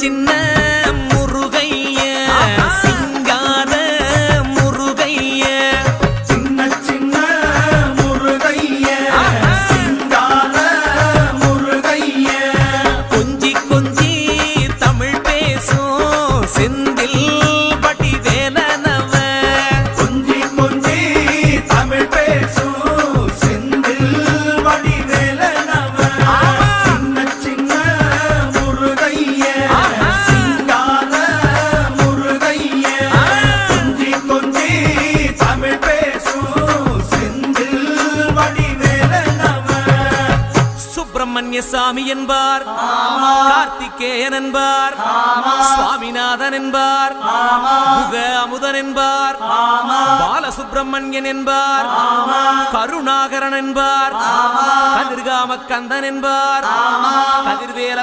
சின்ன முருகைய சிங்கார முருகைய சின்ன சின்ன முருகைய சிங்கார முருகைய கொஞ்சி கொஞ்சி தமிழ் பேசும் செந்தில் வடிவேலனவ கொஞ்சி கொஞ்சி தமிழ் பேசும் செந்தில் வடிவேலனவ சின்ன சின்ன முருகைய சிங்கார முருகைய கொஞ்சி கொஞ்சி தமிழ் பேசும் செந்தில் வடிவேலனவ சுப்பிரமணிய சாமி என்பார், கார்த்திகேயன் என்பார், சுவாமிநாதன் என்பார், முக அமுதன் என்பார், பாலசுப்பிரமணியன் என்பார், கருணாகரன் என்பார், கதிர்காம கந்தன் என்பார், கதிர்வேல